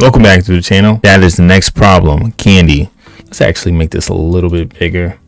Welcome back to the channel. That is the next problem, candy. Let's actually make this a little bit bigger.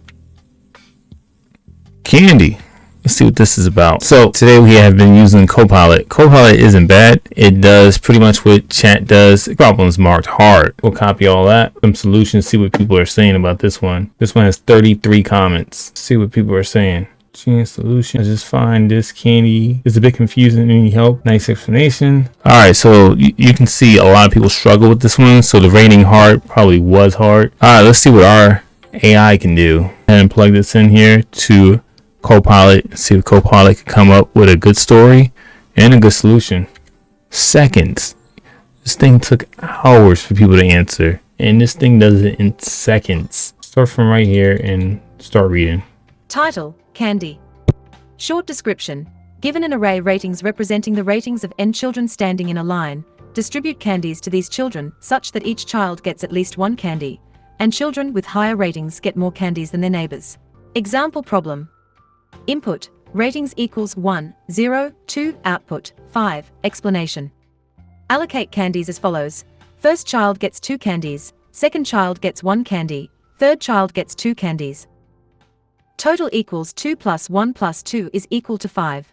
Candy. Let's see what this is about. So today we have been using Copilot. Copilot isn't bad. It does pretty much what chat does. The problem's marked hard. We'll copy all that. Some solutions, see what people are saying about this one. This one has 33 comments. See what people are saying. Change solution. I just find this candy is a bit confusing. Any help? Nice explanation. All right, so you can see a lot of people struggle with this one. So the rating hard probably was hard. All right, let's see what our AI can do. And plug this in here to Copilot. See if Copilot can come up with a good story and a good solution. Seconds. This thing took hours for people to answer, and this thing does it in seconds. Start from right here and start reading. Title: Candy. Short description: given an array ratings representing the ratings of n children standing in a line, distribute candies to these children such that each child gets at least one candy, and children with higher ratings get more candies than their neighbors. Example problem. Input: ratings equals 1, 0, 2, output, 5, explanation. Allocate candies as follows. First child gets 2 candies, second child gets 1 candy, third child gets 2 candies. Total equals 2 plus 1 plus 2 is equal to 5.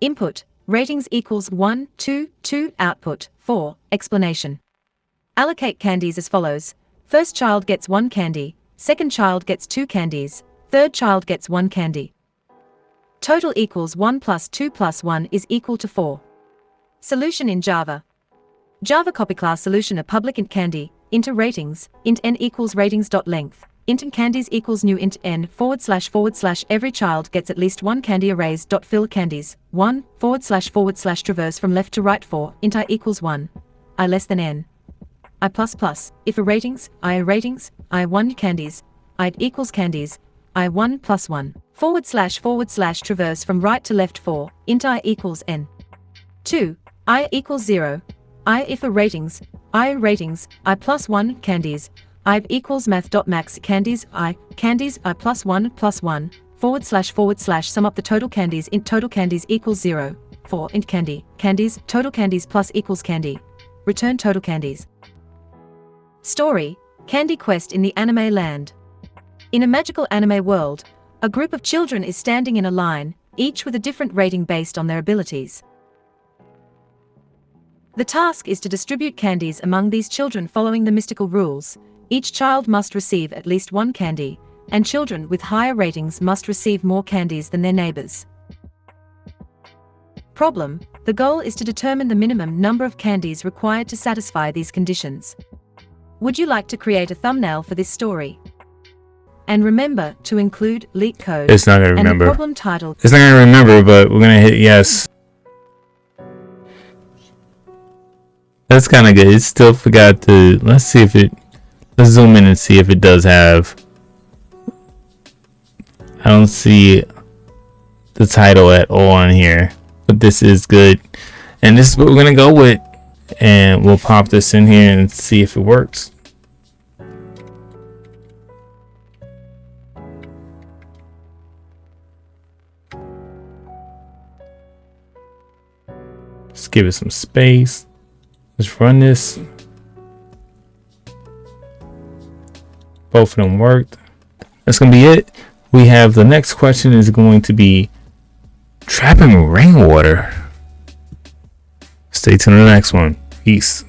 Input: ratings equals 1, 2, 2, output, 4, explanation. Allocate candies as follows. First child gets 1 candy, second child gets 2 candies, third child gets 1 candy. Total equals 1 plus 2 plus 1 is equal to 4. Solution in Java. Java copy class solution: a public int candy, int ratings, int n equals ratings.length. Int candies equals new int n / every child gets at least 1 candy arrays. Fill candies 1 / traverse from left to right for int I equals 1, I less than n, I plus plus, if a ratings, I I1 candies, I equals candies, I1 plus 1 / traverse from right to left for int I equals n. 2, I equals 0, I if a ratings, I plus 1 candies, I equals math.max candies I plus 1 / sum up the total candies. Int total candies equals 0, for int candies total candies plus equals candy, return total candies. Story: Candy Quest in the anime land. In a magical anime world, a group of children is standing in a line, each with a different rating based on their abilities. The task is to distribute candies among these children following the mystical rules. Each child must receive at least 1 candy, and children with higher ratings must receive more candies than their neighbors. Problem: the goal is to determine the minimum number of candies required to satisfy these conditions. Would you like to create a thumbnail for this story? And remember to include LeetCode. It's not gonna remember. And the problem title. It's not gonna remember, but we're gonna hit yes. That's kind of good. It still forgot to. Let's see if it. Let's zoom in and see if it does have. I don't see the title at all on here, but this is good, and this is what we're gonna go with, and we'll pop this in here and see if it works. Let's give it some space. Let's run this. Both of them worked. That's gonna be it. We have the next question is going to be trapping rainwater. Stay tuned to the next one. Peace.